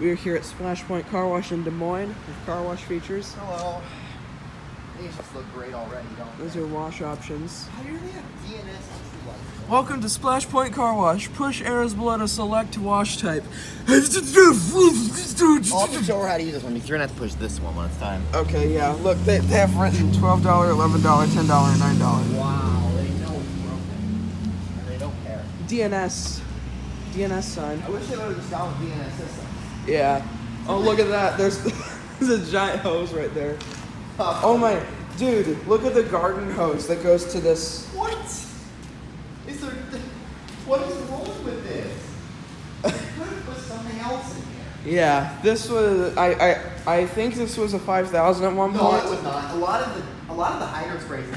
We are here at Splash Point Car Wash in Des Moines with car wash features. Hello. These just look great already, don't they? Those are wash options. How do they have DNS entry lights? Welcome to Splash Point Car Wash. Push arrows below to select wash type. I'll have to show her how to use this one because you're going to have to push this one when it's time. Okay, yeah. Look, they have written $12, $11, $10, and $9. Wow, they know it's broken. And they don't care. DNS sign. I wish they would have just gone with DNS system. Yeah. Oh, look at that. There's a giant hose right there. Oh my, dude, look at the garden hose that goes to this. What? What is wrong with this? You could have put something else in here. Yeah, this was, I think this was a 5,000 at one point. No, it was not. A lot of the Hydrosprays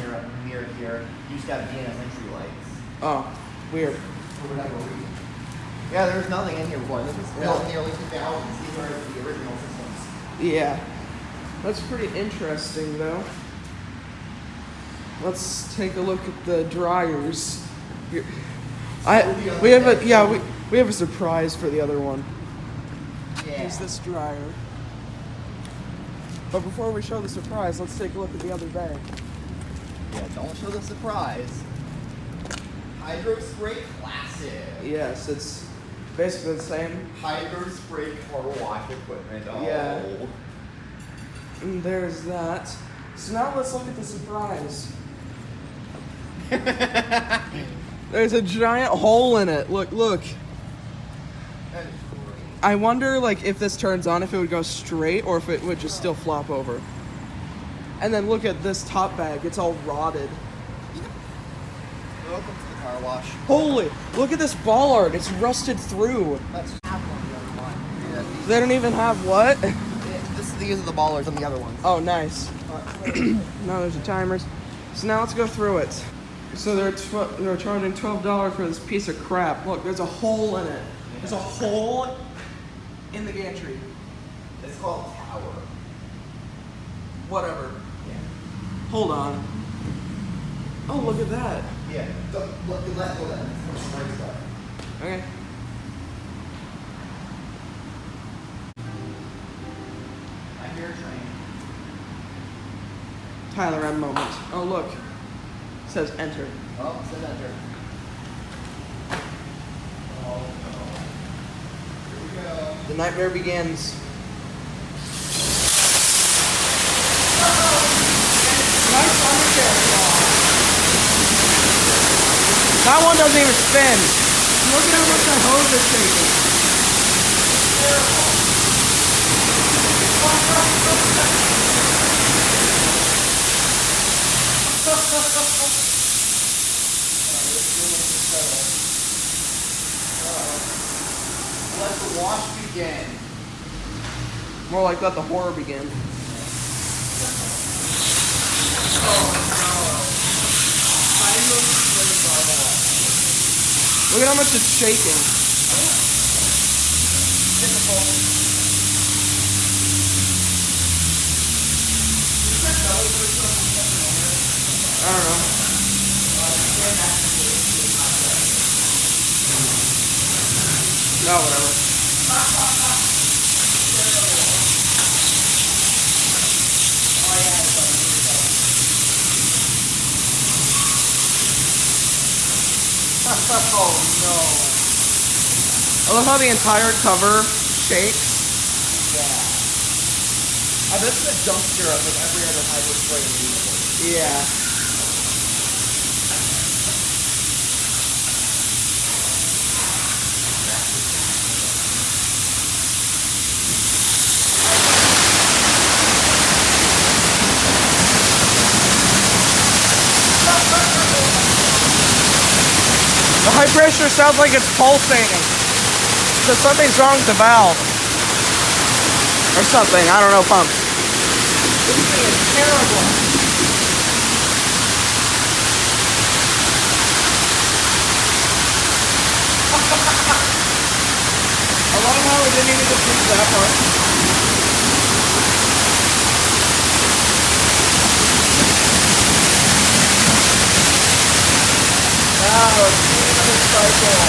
near here used to have DNS entry lights. Oh, weird. For whatever reason. Yeah, there's nothing in here before. This was built in the early 2000s. These are the original systems. Yeah. That's pretty interesting, though. Let's take a look at the dryers. We have a surprise for the other one. Yeah. Here's this dryer. But before we show the surprise, let's take a look at the other bag. Yeah, don't show the surprise. Hydrospray Classic. Yes, it's basically the same. Hydrospray car wash equipment. Oh. Yeah. And there's that. So now let's look at the surprise. There's a giant hole in it. Look. I wonder, like, if this turns on, if it would go straight or if it would just still flop over. And then look at this top bag. It's all rotted. Welcome to the car wash. Holy, look at this ball art. It's rusted through. Let's have one the other one. Yeah, They don't even have what? these are the ballers on the other ones. Oh, nice. Now there's the timers. So now let's go through it. So they're charging $12 for this piece of crap. Look, there's a hole in it. There's a hole in the gantry. It's called Tower. Whatever. Yeah. Hold on. Oh, look at that. Yeah. Look at that. Okay. I hear a train. Tyler M moment. Oh, look. It says enter. Oh, it says enter. Oh, no. Here we go. The nightmare begins. That one doesn't even spin. Look at how much that hose is taking. Let the wash begin. More like let the horror begin. Look at how much it's shaking. I don't know. No, whatever. Oh no. I love how the entire cover shakes. Yeah. This is a jump syrup with every other Hydrospray in the universe. Yeah. The high pressure sounds like it's pulsating. So something's wrong with the valve. Or something, I don't know, pump. This thing is terrible. I love how we didn't even just reach that part. Cycle.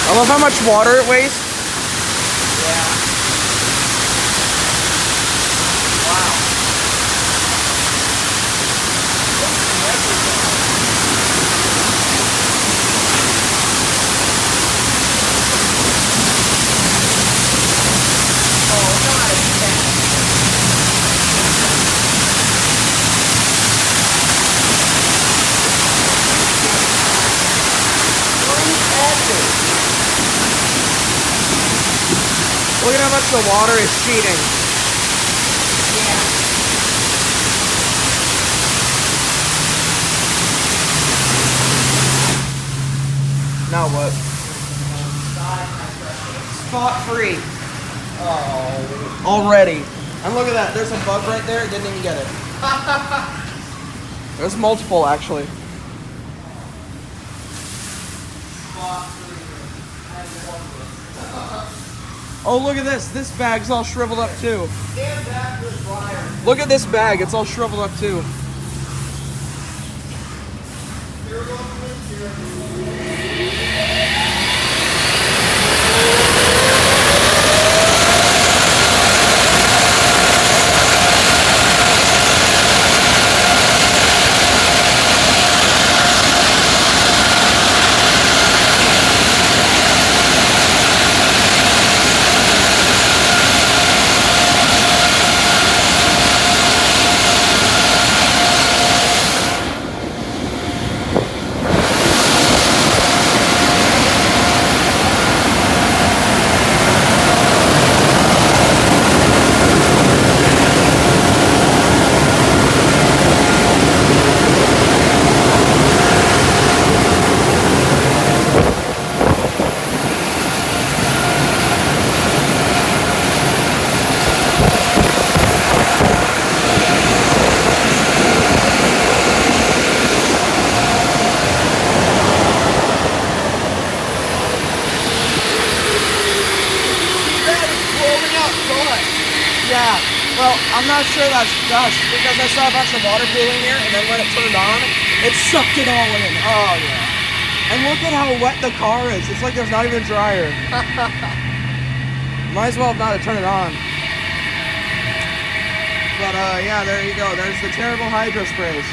I love how much water it wastes. Yeah. Wow. Look at how much the water is cheating. Yeah. Now what? Spot free. Oh. Already. And look at that. There's a bug right there. It didn't even get it. There's multiple, actually. Oh, look at this. This bag's all shriveled up, too. Stand back to the dryer. Look at this bag. It's all shriveled up, too. Here we go. Yeah, well, I'm not sure that's dust because I saw a bunch of water pooling here, and then when it turned on, it sucked it all in. Oh, yeah. And look at how wet the car is. It's like there's not even a dryer. Might as well have not have turned it on. But yeah, there you go. There's the terrible hydro sprays.